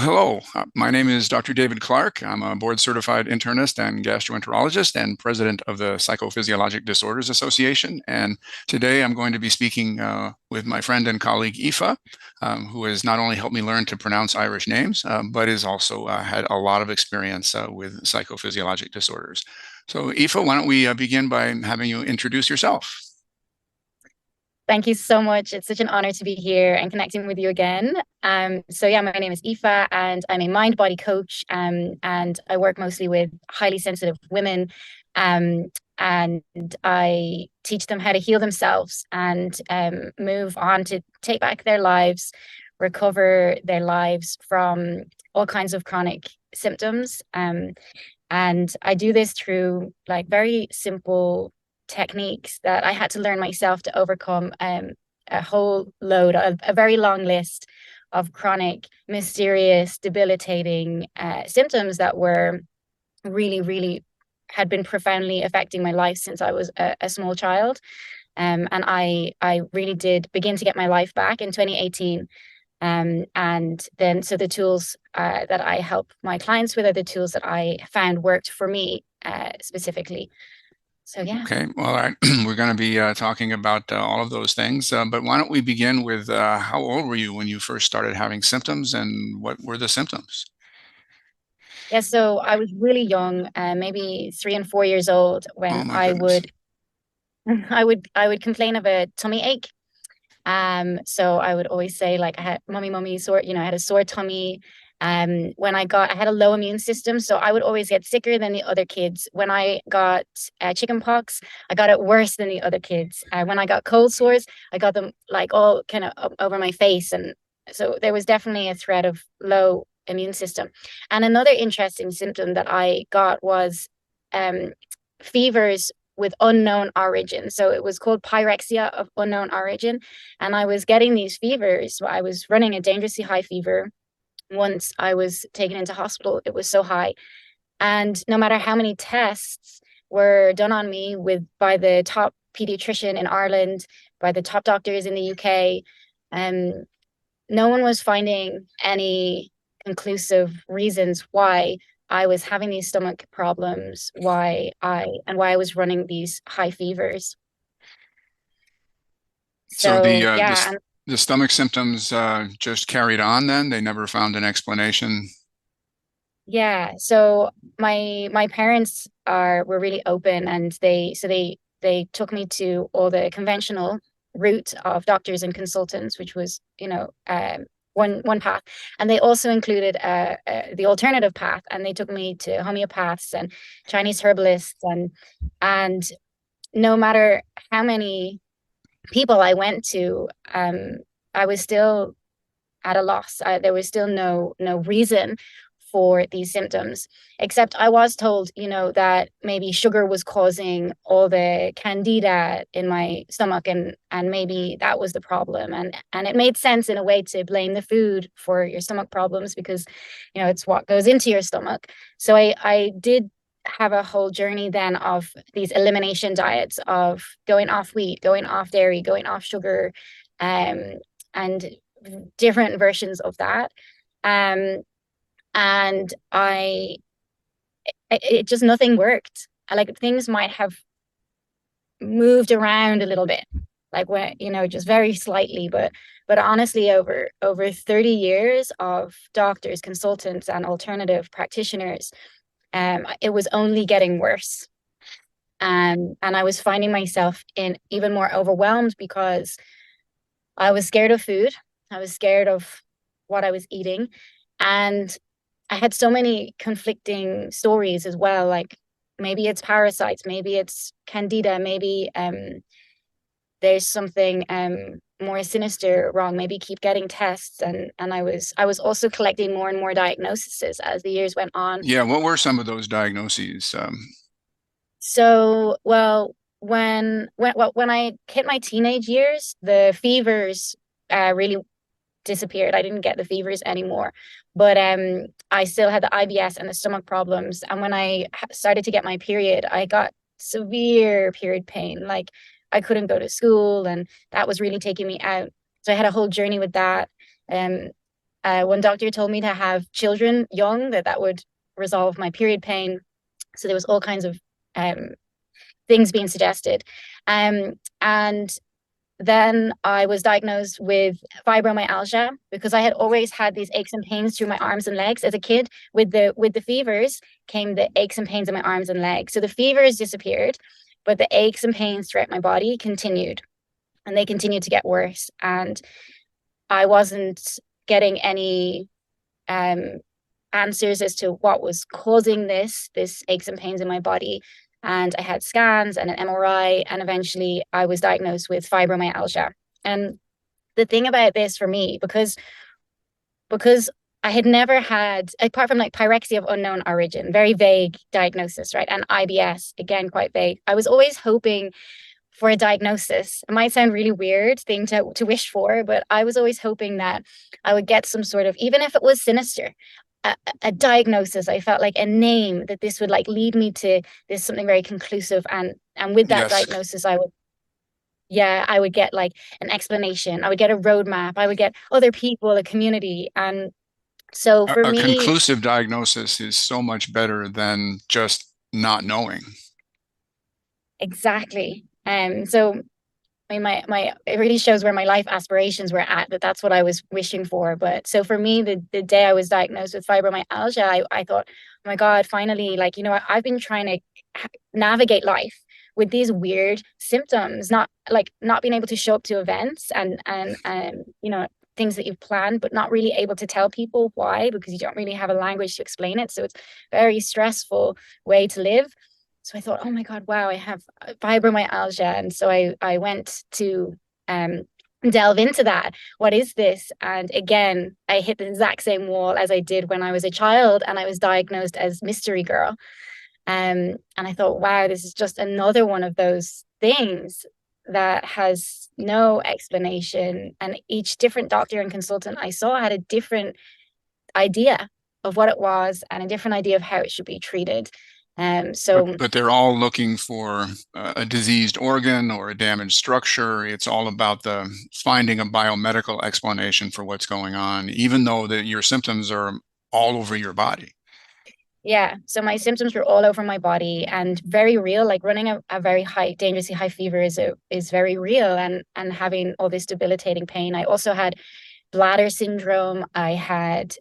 Hello, my name is Dr. David Clarke. I'm a board certified internist and gastroenterologist and president of the Psychophysiologic Disorders Association. And today I'm going to be speaking with my friend and colleague Aoife, who has not only helped me learn to pronounce Irish names, but has also had a lot of experience with psychophysiologic disorders. So, Aoife, why don't we begin by having you introduce yourself? Thank you so much. It's such an honor to be here and connecting with you again. So yeah, my name is Aoife and I'm a mind body coach. And I work mostly with highly sensitive women. Um, and I teach them how to heal themselves and move on to take back their lives, recover their lives from all kinds of chronic symptoms. And I do this through like very simple techniques that I had to learn myself to overcome a whole load of a very long list of chronic, mysterious, debilitating symptoms that were really, really had been profoundly affecting my life since I was a small child. And I really did begin to get my life back in 2018. And then, so the tools that I help my clients with are the tools that I found worked for me specifically. So, yeah. Okay, well, all right. We're going to be talking about all of those things, but why don't we begin with how old were you when you first started having symptoms and what were the symptoms? Yeah, so I was really young, maybe 3 and 4 years old, Oh when my I goodness. would I would complain of a tummy ache. So I would always say like I had mummy sore, I had a sore tummy. I had a low immune system, so I would always get sicker than the other kids. When I got chicken pox, I got it worse than the other kids. When I got cold sores, I got them like all kind of over my face, and so there was definitely a threat of low immune system. And another interesting symptom that I got was um, fevers with unknown origin. So it was called pyrexia of unknown origin. And I was getting these fevers. I was running a dangerously high fever. Once I was taken into hospital, it was so high. And no matter how many tests were done on me with by the top pediatrician in Ireland, by the top doctors in the UK, um, no one was finding any conclusive reasons why I was having these stomach problems, why I was running these high fevers. So So yeah, and the stomach symptoms just carried on then? They never found an explanation. yeah, so my parents are were really open, and they took me to all the conventional route of doctors and consultants, which was one path, and they also included the alternative path, and they took me to homeopaths and Chinese herbalists, and no matter how many people I went to, I was still at a loss. There was still no reason for these symptoms, except I was told, that maybe sugar was causing all the candida in my stomach, and maybe that was the problem. And it made sense in a way to blame the food for your stomach problems because, it's what goes into your stomach. So I did have a whole journey then of these elimination diets of going off wheat, going off dairy, going off sugar, um, and different versions of that. Um, and it just nothing worked. Like things might have moved around a little bit, like when, just very slightly, but honestly, over 30 years of doctors, consultants, and alternative practitioners, it was only getting worse. And I was finding myself in even more overwhelmed because I was scared of food. I was scared of what I was eating. And I had so many conflicting stories as well. Like maybe it's parasites, maybe it's candida, maybe there's something more sinister wrong. Maybe keep getting tests. And I was also collecting more and more diagnoses as the years went on. Yeah, what were some of those diagnoses? So, well, when I hit my teenage years, the fevers really disappeared. I didn't get the fevers anymore, but I still had the IBS and the stomach problems. And when I started to get my period, I got severe period pain. Like I couldn't go to school, and that was really taking me out. So I had a whole journey with that. Um, One doctor told me to have children young, that would resolve my period pain. So there was all kinds of um, things being suggested. And then I was diagnosed with fibromyalgia because I had always had these aches and pains through my arms and legs as a kid. With the fevers came the aches and pains in my arms and legs. So the fevers disappeared, but the aches and pains throughout my body continued, and they continued to get worse. And I wasn't getting any um, answers as to what was causing this aches and pains in my body. And I had scans and an MRI, and eventually I was diagnosed with fibromyalgia. And the thing about this for me, because I had never had, apart from like pyrexia of unknown origin, very vague diagnosis, right? And IBS, again, quite vague. I was always hoping for a diagnosis. It might sound really weird thing to wish for, but I was always hoping that I would get some sort of, even if it was sinister, a diagnosis. I felt like a name that this would like lead me to this something very conclusive, and with that Yes, diagnosis I would, yeah, I would get like an explanation, I would get a roadmap, I would get other people, a community. And so for a me, conclusive diagnosis is so much better than just not knowing. exactly. So I mean, my it really shows where my life aspirations were at, that's what I was wishing for. But so for me, the day I was diagnosed with fibromyalgia, I thought, oh my God, finally, like, I've been trying to navigate life with these weird symptoms, not being able to show up to events and things that you've planned, but not really able to tell people why, because you don't really have a language to explain it. So it's a very stressful way to live. So I thought, oh my God, wow, I have fibromyalgia. And so I went to um, delve into that. What is this? And again, I hit the exact same wall as I did when I was a child, and I was diagnosed as mystery girl. And I thought, wow, this is just another one of those things that has no explanation. And each different doctor and consultant I saw had a different idea of what it was and a different idea of how it should be treated. So But they're all looking for a diseased organ or a damaged structure. It's all about the finding a biomedical explanation for what's going on, even though your symptoms are all over your body. yeah, so my symptoms were all over my body and very real. Like running a very high, dangerously high fever is very real, and having all this debilitating pain. I also had bladder syndrome. I had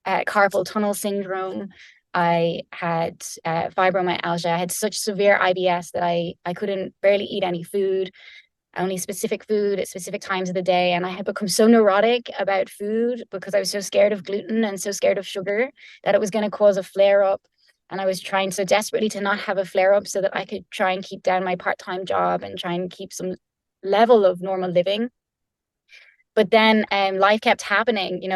carpal tunnel syndrome. I had fibromyalgia. I had such severe IBS that I couldn't barely eat any food, only specific food at specific times of the day. And I had become so neurotic about food because I was so scared of gluten and so scared of sugar that it was going to cause a flare up. And I was trying so desperately to not have a flare up so that I could try and keep down my part-time job and try and keep some level of normal living. But then life kept happening.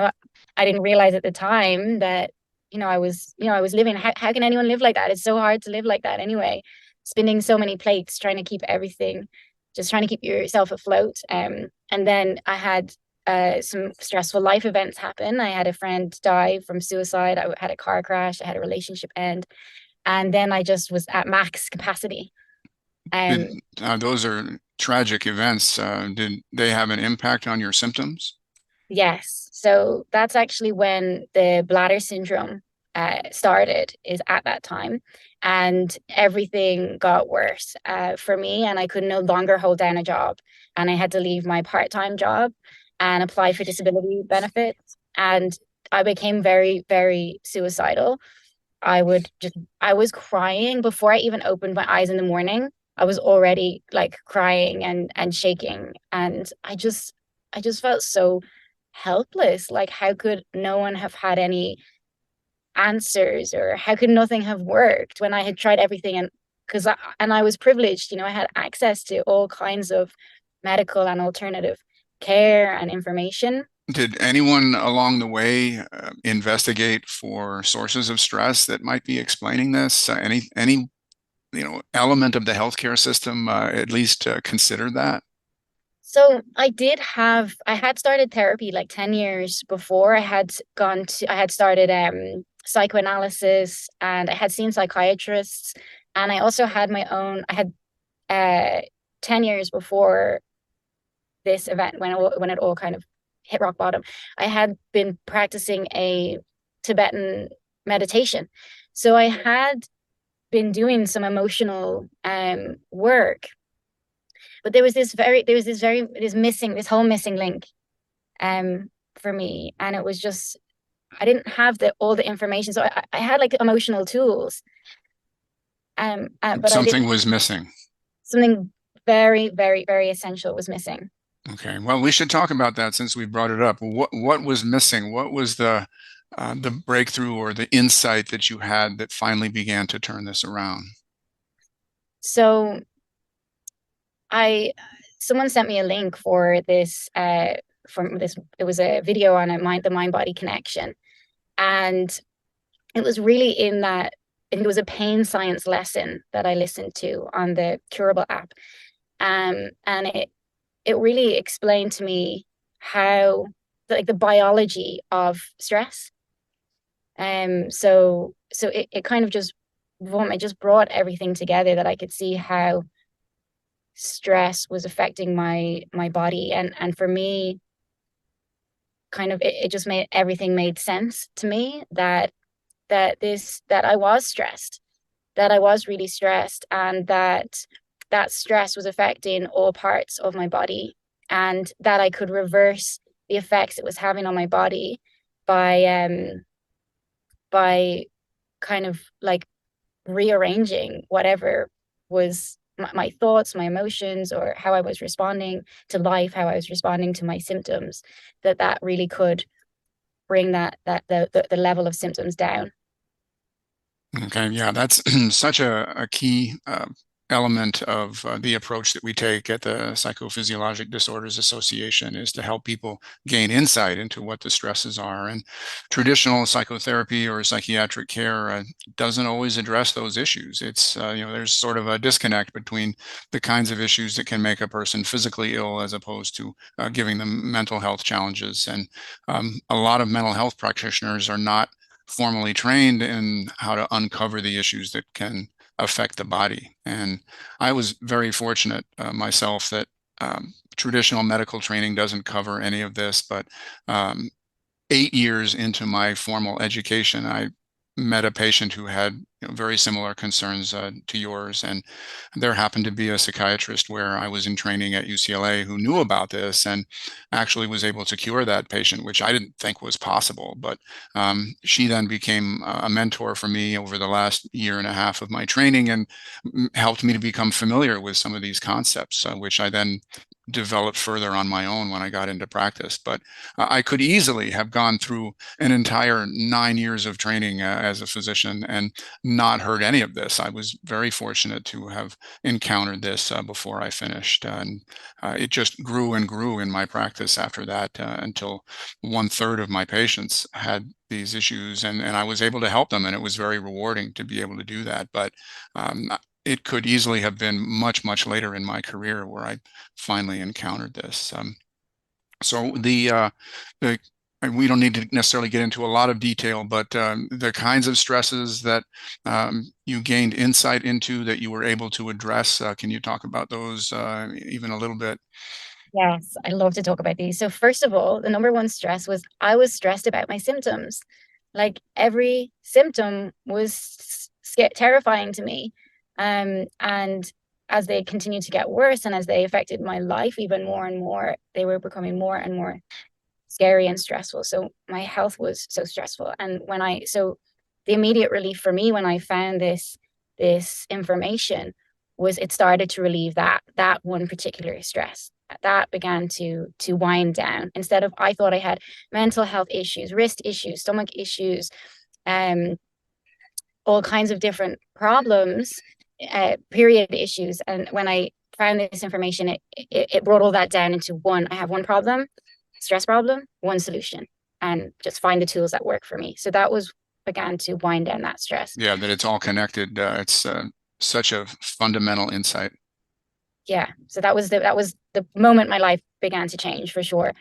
I didn't realize at the time that I was living. How can anyone live like that? It's so hard to live like that anyway, spinning so many plates, trying to keep everything, just trying to keep yourself afloat. And then I had some stressful life events happen. I had a friend die from suicide. I had a car crash. I had a relationship end, and then I just was at max capacity. Did Um, those are tragic events? Did they have an impact on your symptoms? Yes. So that's actually when the bladder syndrome started, is at that time. And everything got worse for me. And I could no longer hold down a job. And I had to leave my part-time job and apply for disability benefits. And I became very, very suicidal. I was crying before I even opened my eyes in the morning. I was already like crying and shaking. And I just felt so helpless. Like, how could no one have had any answers, or how could nothing have worked when I had tried everything? And I was privileged, I had access to all kinds of medical and alternative care and information. Did anyone along the way investigate for sources of stress that might be explaining this? Any element of the healthcare system at least consider that? So I had started therapy like 10 years before. I had started psychoanalysis, and I had seen psychiatrists, and I also had I had uh 10 years before this event, when it all kind of hit rock bottom, I had been practicing a Tibetan meditation. So I had been doing some emotional work, but this whole missing link for me. And it was just, I didn't have all the information. So I had like emotional tools. But I Something didn't, was missing. something very, very, very essential was missing. Okay, well, we should talk about that since we brought it up. What was missing? What was the breakthrough or the insight that you had that finally began to turn this around? So I someone sent me a link for this from this it was a video on the mind body connection, and it was really in that, I think it was a pain science lesson that I listened to on the Curable app. And it really explained to me how, like, the biology of stress. So it kind of just, it just brought everything together, that I could see how stress was affecting my body. And for me, kind of, it just made everything made sense to me, that I was stressed, that I was really stressed, and that stress was affecting all parts of my body, and that I could reverse the effects it was having on my body by kind of like rearranging whatever was my thoughts, my emotions, or how I was responding to life, how I was responding to my symptoms, that really could bring the level of symptoms down. Okay, yeah, that's such a key element of the approach that we take at the Psychophysiologic Disorders Association, is to help people gain insight into what the stresses are. And traditional psychotherapy or psychiatric care doesn't always address those issues. It's, there's sort of a disconnect between the kinds of issues that can make a person physically ill as opposed to giving them mental health challenges. And a lot of mental health practitioners are not formally trained in how to uncover the issues that can affect the body. And I was very fortunate myself that traditional medical training doesn't cover any of this, but 8 years into my formal education, I met a patient who had very similar concerns to yours. And there happened to be a psychiatrist where I was in training at UCLA who knew about this and actually was able to cure that patient, which I didn't think was possible. But she then became a mentor for me over the last year and a half of my training, and helped me to become familiar with some of these concepts, which I then developed further on my own when I got into practice. But I could easily have gone through an entire 9 years of training as a physician and not heard any of this. I was very fortunate to have encountered this before I finished. And it just grew and grew in my practice after that, until 1/3 of my patients had these issues, and I was able to help them. And it was very rewarding to be able to do that. But it could easily have been much, much later in my career where I finally encountered this. So the we don't need to necessarily get into a lot of detail, but the kinds of stresses that you gained insight into that you were able to address, can you talk about those even a little bit? Yes, I love to talk about these. So first of all, the number one stress was I was stressed about my symptoms. Like, every symptom was terrifying to me. And as they continued to get worse, and as they affected my life even more and more, they were becoming more and more scary and stressful. So my health was so stressful. And so the immediate relief for me when I found this information was, it started to relieve that one particular stress. That began to wind down. Instead of, I thought I had mental health issues, wrist issues, stomach issues, um, all kinds of different problems, period issues. And when I found this information, it brought all that down into one. I have one problem, stress problem, one solution, and just find the tools that work for me. So that was began to wind down that stress. Yeah, that it's all connected. It's such a fundamental insight. Yeah. So that was the moment my life began to change, for sure.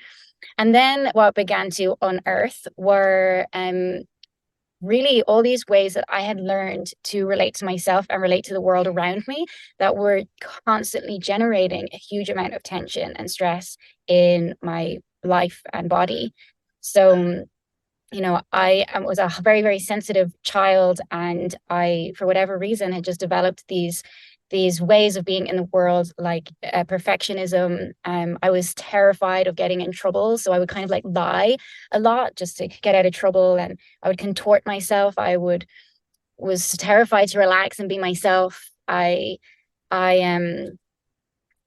And then what began to unearth were really all these ways that I had learned to relate to myself and relate to the world around me, that were constantly generating a huge amount of tension and stress in life and body. So I was a very, very sensitive child, and I, for whatever reason, had just developed these ways of being in the world, like perfectionism. I was terrified of getting in trouble, so I would kind of like lie a lot just to get out of trouble, and I would contort myself. I would was terrified to relax and be myself. I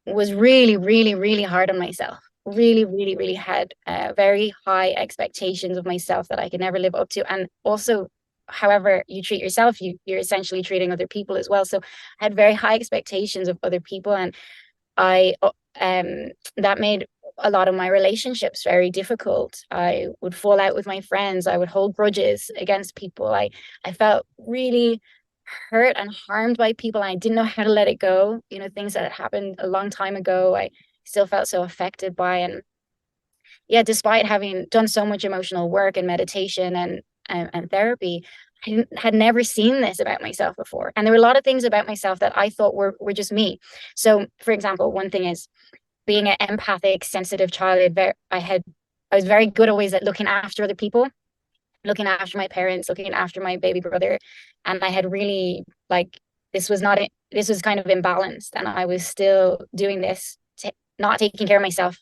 was really, really, really hard on myself. Really, really, really had very high expectations of myself that I could never live up to. And also, however you treat yourself, you're essentially treating other people as well. So I had very high expectations of other people, and I that made a lot of my relationships very difficult. I would fall out with my friends. I would hold grudges against people. I felt really hurt and harmed by people, and I didn't know how to let it go. Things that had happened a long time ago, I still felt so affected by. And yeah, despite having done so much emotional work and meditation and therapy, had never seen this about myself before. And there were a lot of things about myself that I thought were just me. So, for example, one thing is being an empathic, sensitive child. I was very good always at looking after other people, looking after my parents, looking after my baby brother. And I had really like this was kind of imbalanced, and I was still doing this, not taking care of myself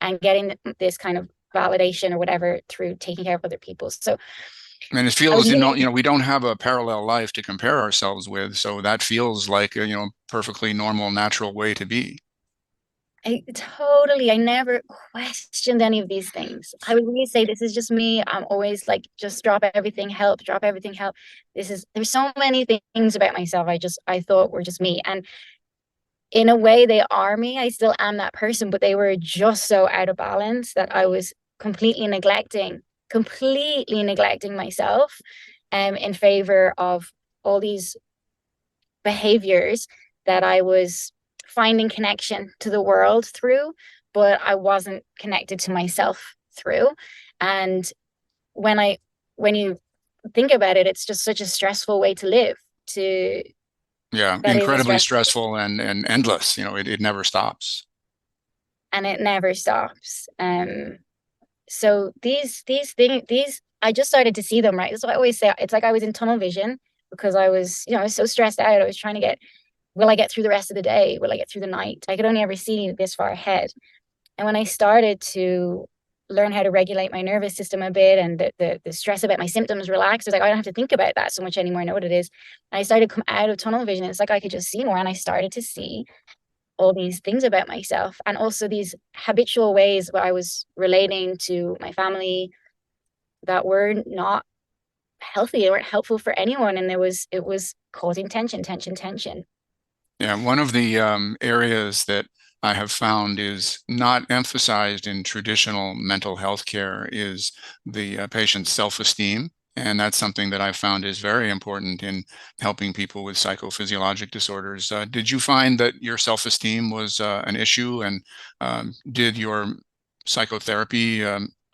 and getting this kind of validation or whatever through taking care of other people. So And it I was feels, living. we don't have a parallel life to compare ourselves with. So that feels like a, perfectly normal, natural way to be. I never questioned any of these things. I would really say this is just me. I'm always like, just drop everything, help. There's so many things about myself I thought were just me. And in a way, they are me. I still am that person, but they were just so out of balance that I was completely neglecting myself, in favor of all these behaviors that I was finding connection to the world through, but I wasn't connected to myself through. And when I when you think about it, it's just such a stressful way to live. To Yeah, That is a incredibly stressful, stressful and endless. It never stops. and it never stops. So these I just started to see them, right. That's what I always say. It's like I was in tunnel vision because I was so stressed out. I was trying to get, will I get through the rest of the day? Will I get through the night? I could only ever see this far ahead. And when I started to learn how to regulate my nervous system a bit, and the stress about my symptoms relaxed, I was like, I don't have to think about that so much anymore. I know what it is. And I started to come out of tunnel vision. It's like I could just see more. And I started to see all these things about myself, and also these habitual ways where I was relating to my family that were not healthy. They weren't helpful for anyone. And it was causing tension, tension, tension. Yeah, one of the areas that I have found is not emphasized in traditional mental health care is the patient's self-esteem. And that's something that I've found is very important in helping people with psychophysiologic disorders. Did you find that your self-esteem was an issue, and did your psychotherapy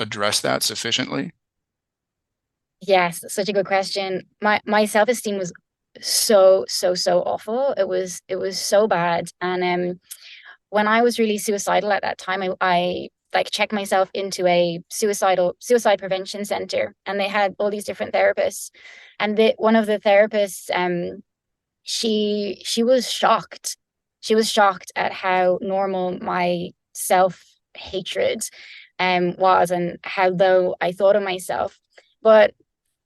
address that sufficiently? Yes, such a good question. My self-esteem was so awful. It was so bad. And when I was really suicidal at that time, I like checked myself into a suicide prevention center, and they had all these different therapists. And one of the therapists, she was shocked. She was shocked at how normal my self-hatred was, and how low I thought of myself. But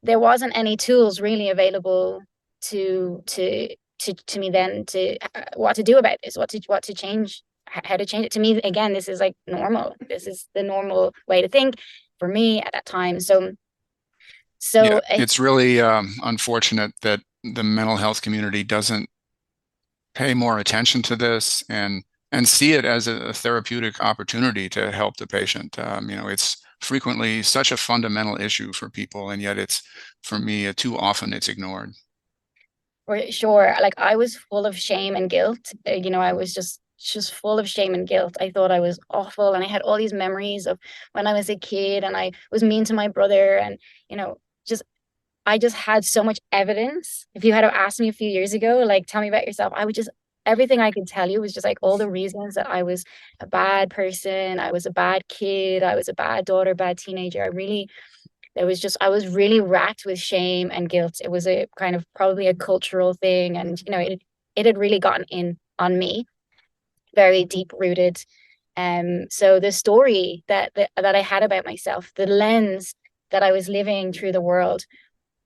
there wasn't any tools really available to me then, to what to do about this, what to change, how to change it. To me, again, this is like normal. This is the normal way to think for me at that time. So Yeah, so it's really unfortunate that the mental health community doesn't pay more attention to this and see it as a therapeutic opportunity to help the patient. It's frequently such a fundamental issue for people, and yet for me, too often it's ignored. for sure, like I was full of shame and guilt. I was just full of shame and guilt. I thought I was awful, and I had all these memories of when I was a kid, and I was mean to my brother, and you know just I just had so much evidence. If you had asked me a few years ago, like, tell me about yourself, I would just everything I could tell you was just like all the reasons that I was a bad person, I was a bad kid, I was a bad daughter, bad teenager. I was really racked with shame and guilt. It was a kind of probably a cultural thing, and it had really gotten in on me, very deep rooted. So the story that I had about myself, the lens that I was living through the world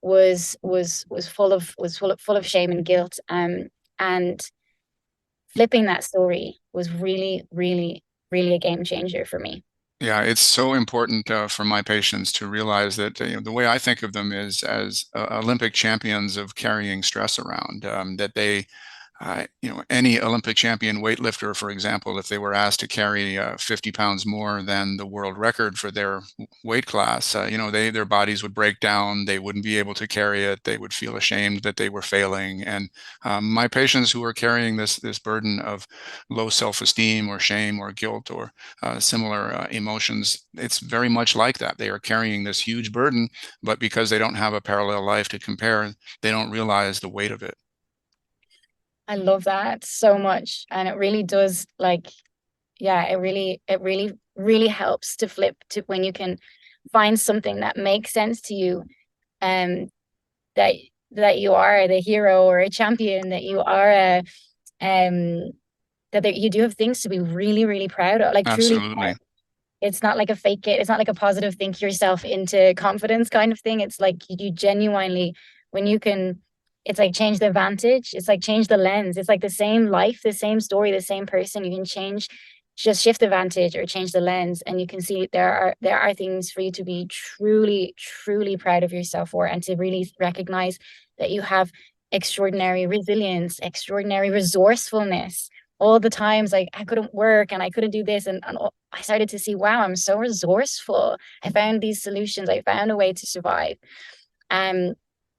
full of shame and guilt. And flipping that story was really, really, really a game changer for me. Yeah, it's so important for my patients to realize that the way I think of them is as Olympic champions of carrying stress around, that they any Olympic champion weightlifter, for example, if they were asked to carry 50 pounds more than the world record for their weight class, their bodies would break down. They wouldn't be able to carry it. They would feel ashamed that they were failing. And my patients who are carrying this burden of low self-esteem or shame or guilt or similar emotions, it's very much like that. They are carrying this huge burden, but because they don't have a parallel life to compare, they don't realize the weight of it. I love that so much. And it really does yeah, really helps to flip to when you can find something that makes sense to you, um, that you are the hero or a champion, that you are um you do have things to be really, really proud of, like truly proud. Absolutely. It's not like a fake it. It's not like a positive think yourself into confidence kind of thing. It's like you genuinely, when you can, it's like change the vantage. It's like change the lens. It's like the same life, the same story, the same person. You can change, just shift the vantage or change the lens, and you can see there are things for you to be truly, truly proud of yourself for, and to really recognize that you have extraordinary resilience, extraordinary resourcefulness. All the times like I couldn't work and I couldn't do this, and I started to see, wow, I'm so resourceful. I found these solutions. I found a way to survive. Um,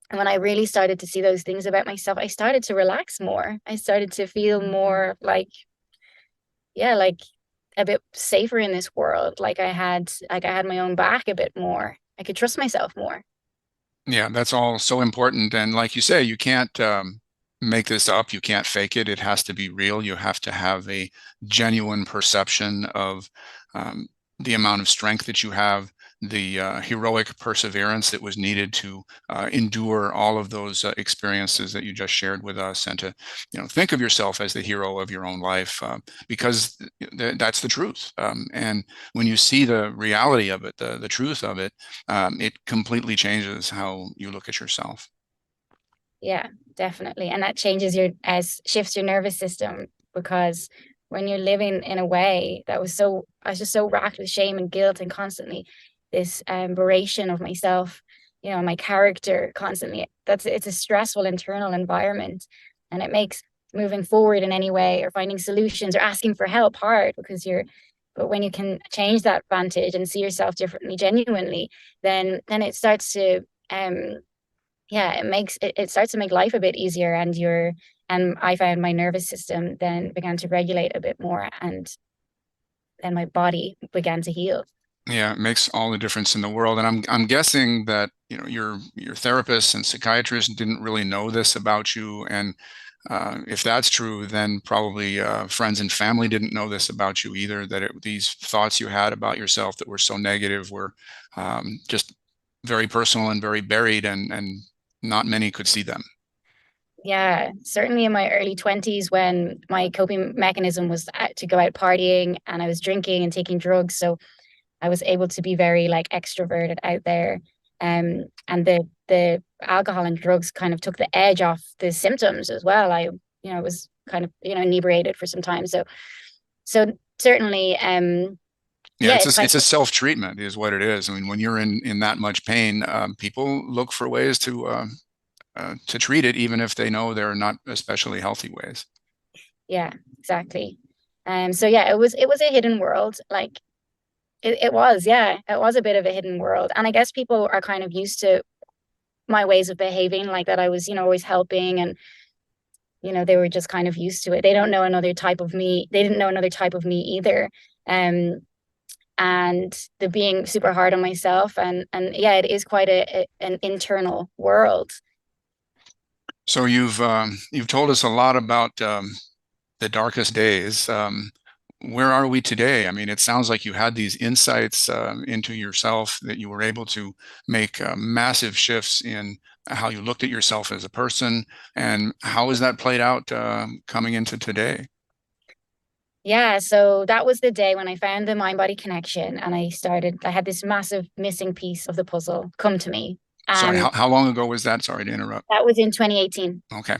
and when I really started to see those things about myself, I started to relax more. I started to feel more like, yeah, like a bit safer in this world. Like I had my own back a bit more. I could trust myself more. Yeah, that's all so important. And like you say, you can't make this up. You can't fake it. It has to be real. You have to have a genuine perception of um, the amount of strength that you have, the heroic perseverance that was needed to endure all of those experiences that you just shared with us, and to, think of yourself as the hero of your own life, because that's the truth. And when you see the reality of it, the truth of it, it completely changes how you look at yourself. Yeah, definitely. And that changes your as shifts your nervous system, because when you're living in a way that was so, I was just so racked with shame and guilt and constantly this beration of myself, my character constantly. It's a stressful internal environment, and it makes moving forward in any way or finding solutions or asking for help hard, because but when you can change that vantage and see yourself differently, genuinely, then it starts to yeah, it starts to make life a bit easier, and I found my nervous system then began to regulate a bit more, and then my body began to heal. Yeah, it makes all the difference in the world. And I'm guessing that, your therapists and psychiatrists didn't really know this about you. And if that's true, then probably friends and family didn't know this about you either, that these thoughts you had about yourself that were so negative were just very personal and very buried, and not many could see them. Yeah, certainly in my early 20s, when my coping mechanism was to go out partying, and I was drinking and taking drugs. So I was able to be very like extroverted out there. And the alcohol and drugs kind of took the edge off the symptoms as well. Was kind of, inebriated for some time. So certainly, Yeah, yeah, it's it's a, kind it's a self-treatment is what it is. I mean, when you're in that much pain, people look for ways to treat it, even if they know they're not especially healthy ways. yeah, exactly. So yeah, it was a hidden world. Like it was, yeah, it was a bit of a hidden world. And I guess people are kind of used to my ways of behaving, like that I was, always helping, and they were just kind of used to it. They don't know another type of me. They didn't know another type of me either. Um, and the being super hard on myself, and yeah, it is quite an internal world. So you've told us a lot about the darkest days. Where are we today? I mean, it sounds like you had these insights into yourself, that you were able to make massive shifts in how you looked at yourself as a person. And how has that played out coming into today? Yeah, so that was the day when I found the mind-body connection and I had this massive missing piece of the puzzle come to me. Sorry, And how long ago was that? Sorry to interrupt. that was in 2018. Okay.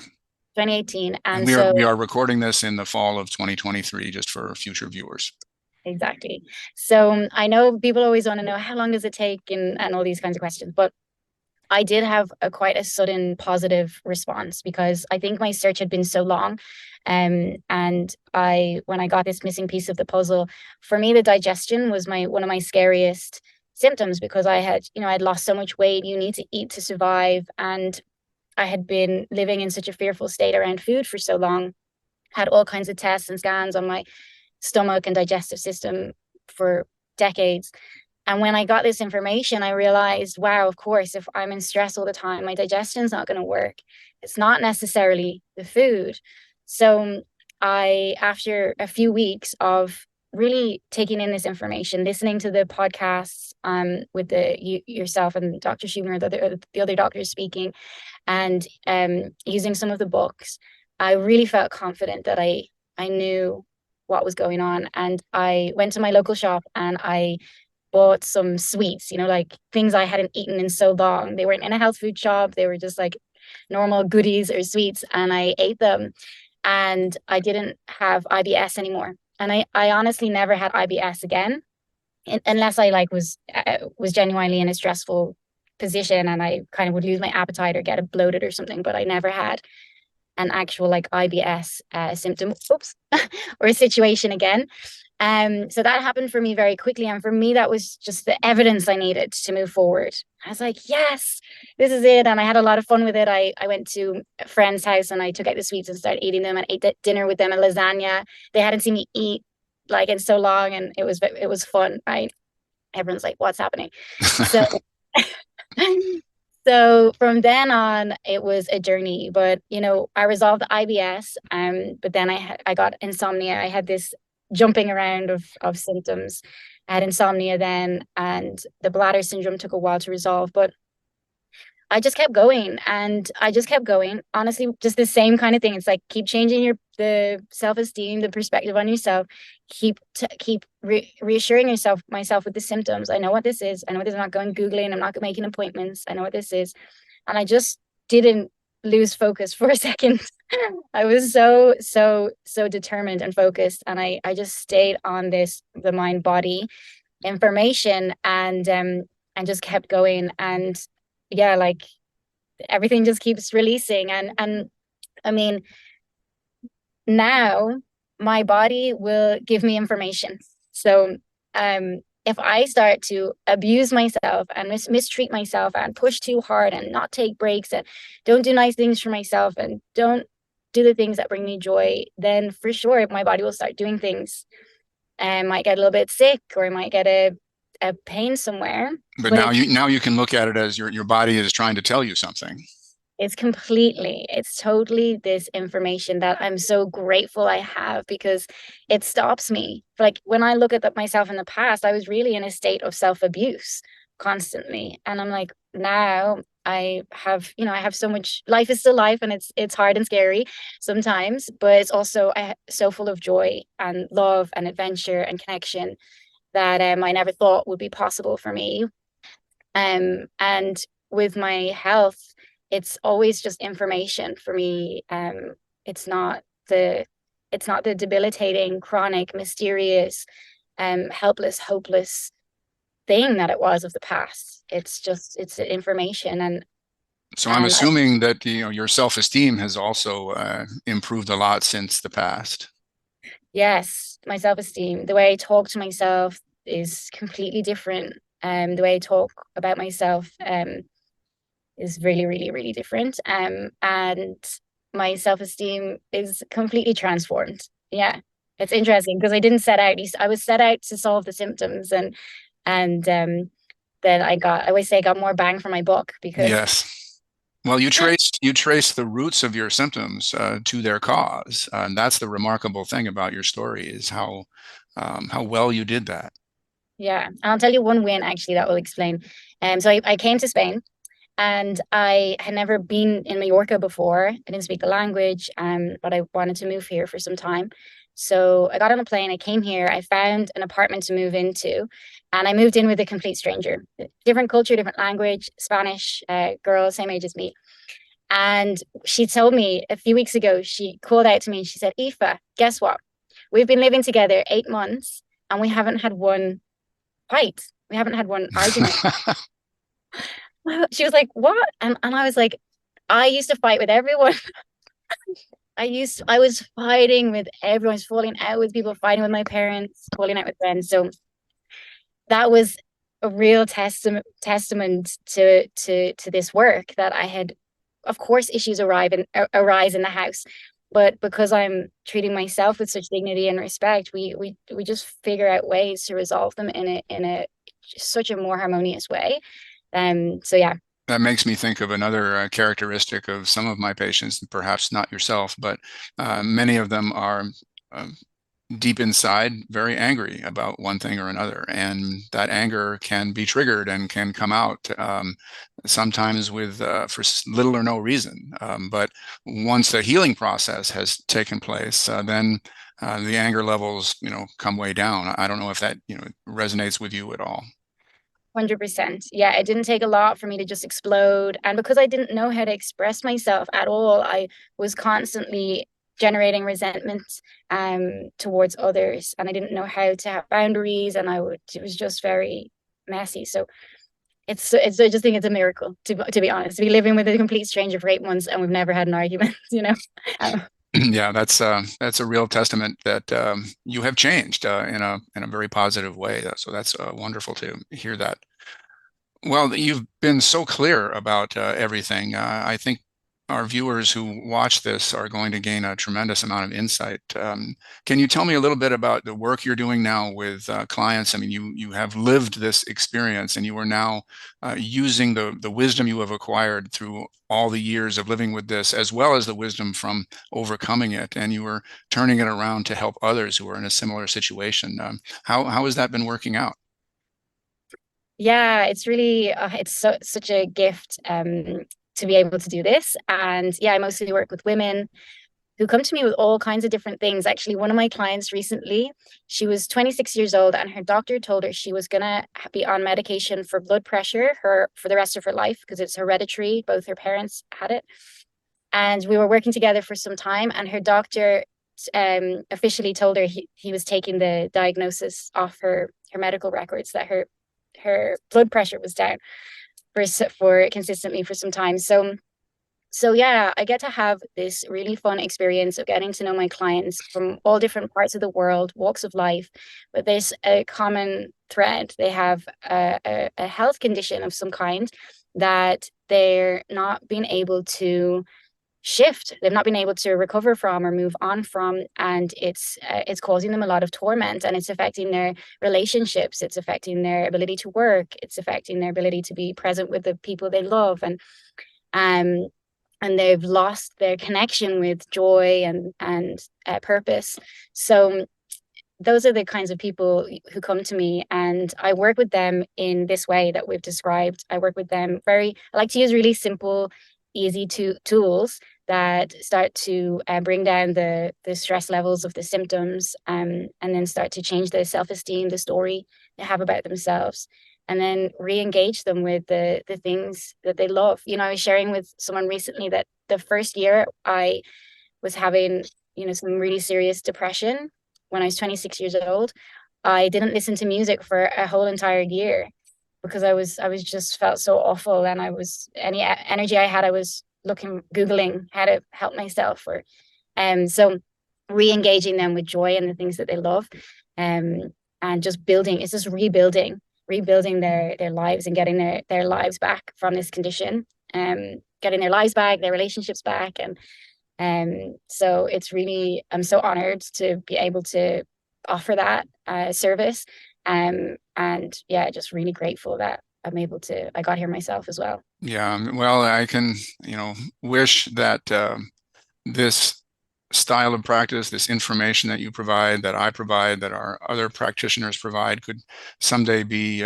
2018. And And we so are recording this in the fall of 2023, just for future viewers. exactly. So I know people always want to know how long does it take and all these kinds of questions, but I did have quite a sudden positive response because I think my search had been so long. And when I got this missing piece of the puzzle, for me, the digestion was one of my scariest symptoms because I'd lost so much weight. You need to eat to survive. And I had been living in such a fearful state around food for so long, had all kinds of tests and scans on my stomach and digestive system for decades. And when I got this information, I realized, wow, of course, if I'm in stress all the time, my digestion's not going to work. It's not necessarily the food. So after a few weeks of really taking in this information, listening to the podcasts with yourself and Dr. Schumer, the other doctors speaking, and using some of the books, I really felt confident that I knew what was going on. And I went to my local shop and I bought some sweets, like things I hadn't eaten in so long. They weren't in a health food shop. They were just like normal goodies or sweets. And I ate them and I didn't have IBS anymore. And I honestly never had IBS again, unless I was genuinely in a stressful position and I kind of would lose my appetite or get bloated or something. But I never had an actual like IBS symptom, oops, or a situation again. So that happened for me very quickly. And for me, that was just the evidence I needed to move forward. I was like, yes, this is it. And I had a lot of fun with it. I went to a friend's house and I took out the sweets and started eating them and ate dinner with them and lasagna. They hadn't seen me eat like in so long. And it was fun, right? Everyone's like, what's happening? So so from then on, it was a journey. But I resolved the IBS. But then I got insomnia. I had this jumping around of symptoms. I had insomnia then, and the bladder syndrome took a while to resolve. But I just kept going and I just kept going. Honestly, just the same kind of thing. It's like keep changing the self-esteem, the perspective on yourself. Keep reassuring myself with the symptoms. I know what this is. I know this. I'm not going Googling. I'm not making appointments. I know what this is. And I just didn't lose focus for a second. I was so determined and focused. And I just stayed on the mind body information and just kept going. And yeah, like everything just keeps releasing. And I mean, now my body will give me information. So if I start to abuse myself and mistreat myself and push too hard and not take breaks and don't do nice things for myself and don't do the things that bring me joy, then for sure my body will start doing things and might get a little bit sick or I might get a pain somewhere. But But now you can look at it as your body is trying to tell you something. it's totally this information that I'm so grateful I have because it stops me. Like when I look at myself in the past, I was really in a state of self-abuse constantly. And I'm like, now I have so much, life is still life and it's hard and scary sometimes, but it's also so full of joy and love and adventure and connection that I never thought would be possible for me. And with my health, it's always just information for me. It's not the it's not the debilitating, chronic, mysterious, helpless, hopeless thing that it was of the past. It's information So I'm and assuming that your self-esteem has also improved a lot since the past. yes, my self-esteem, the way I talk to myself is completely different. The way I talk about myself is really, really, really different. And my self-esteem is completely transformed. Yeah. It's interesting because I didn't set out. I was set out to solve the symptoms and then I always say I got more bang for my buck because Yes. Well, you traced the roots of your symptoms to their cause, and that's the remarkable thing about your story is how well you did that. Yeah, and I'll tell you one win actually that will explain. So I came to Spain, and I had never been in Mallorca before. I didn't speak the language, but I wanted to move here for some time. So I got on a plane, I came here, I found an apartment to move into, and I moved in with a complete stranger. Different culture, different language, Spanish, girl, same age as me. And she told me a few weeks ago, she called out to me and she said, Aoife, guess what? We've been living together 8 months and we haven't had one fight. We haven't had one argument. She was like, what? And I was like, I used to fight with everyone. I was fighting with everyone, I was falling out with people, fighting with my parents, falling out with friends. So that was a real testament to this work that I had, of course, issues arise in the house, but because I'm treating myself with such dignity and respect, we just figure out ways to resolve them in a such a more harmonious way. So yeah. That makes me think of another characteristic of some of my patients, perhaps not yourself, but many of them are um, deep inside very angry about one thing or another. And that anger can be triggered and can come out sometimes with for little or no reason. But once the healing process has taken place, then the anger levels, come way down. I don't know if that, resonates with you at all. 100%. Yeah, it didn't take a lot for me to just explode. And because I didn't know how to express myself at all, I was constantly generating resentment towards others. And I didn't know how to have boundaries. And it was just very messy. So I just think it's a miracle, to be honest, to be living with a complete stranger for 8 months and we've never had an argument, you know? Um, Yeah, that's a real testament that you have changed in a very positive way. So that's wonderful to hear that. Well, you've been so clear about everything. I think our viewers who watch this are going to gain a tremendous amount of insight. Can you tell me a little bit about the work you're doing now with clients? I mean, you have lived this experience, and you are now using the wisdom you have acquired through all the years of living with this, as well as the wisdom from overcoming it, and you are turning it around to help others who are in a similar situation. How has that been working out? yeah, it's really such a gift to be able to do this. And yeah, I mostly work with women who come to me with all kinds of different things. Actually, one of my clients recently, she was 26 years old and her doctor told her she was going to be on medication for blood pressure for the rest of her life because it's hereditary. Both her parents had it. And we were working together for some time and her doctor officially told her he was taking the diagnosis off her medical records that her blood pressure was down for consistently for some time. So yeah, I get to have this really fun experience of getting to know my clients from all different parts of the world, walks of life, but there's a common thread. They have a health condition of some kind that they're not being able to shift. They've not been able to recover from or move on from, and it's causing them a lot of torment, and it's affecting their relationships. It's affecting their ability to work. It's affecting their ability to be present with the people they love, um and they've lost their connection with joy and purpose. So those are the kinds of people who come to me, and I work with them in this way that we've described. I work with them I like to use really simple, easy tools that start to bring down the stress levels of the symptoms, and then start to change the self-esteem, the story they have about themselves, and then re-engage them with the things that they love. You know, I was sharing with someone recently that the first year I was having, some really serious depression when I was 26 years old. I didn't listen to music for a whole entire year because I was just felt so awful, and I was any energy I had, I was googling how to help myself, or so re-engaging them with joy and the things that they love, um and just building, it's just rebuilding their lives and getting their lives back from this condition, getting their lives back, their relationships back. And so it's really, I'm so honored to be able to offer that service. And yeah, just really grateful that I got here myself as well. Yeah, well, I can, wish that this style of practice, this information that you provide, that I provide, that our other practitioners provide, could someday be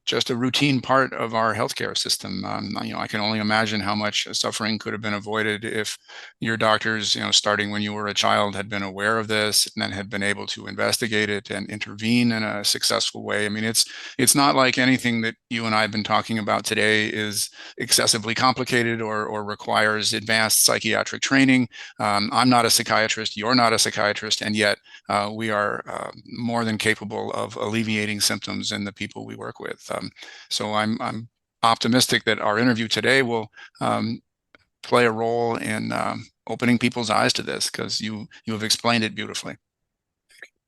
just a routine part of our healthcare system. I can only imagine how much suffering could have been avoided if your doctors, starting when you were a child, had been aware of this and then had been able to investigate it and intervene in a successful way. I mean, it's not like anything that you and I have been talking about today is excessively complicated or requires advanced psychiatric training. I'm not a psychiatrist, you're not a psychiatrist, and yet we are more than capable of alleviating symptoms in the people we work with. So I'm optimistic that our interview today will play a role in opening people's eyes to this, because you have explained it beautifully.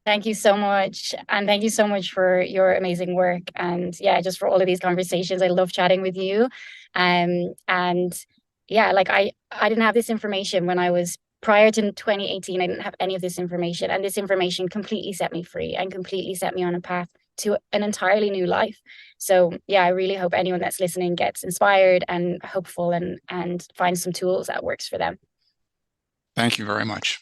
Thank you so much. And thank you so much for your amazing work. And yeah, just for all of these conversations. I love chatting with you. And yeah, like I didn't have this information when I was prior to 2018. I didn't have any of this information. And this information completely set me free and completely set me on a path to an entirely new life. So yeah, I really hope anyone that's listening gets inspired and hopeful and finds some tools that works for them. Thank you very much.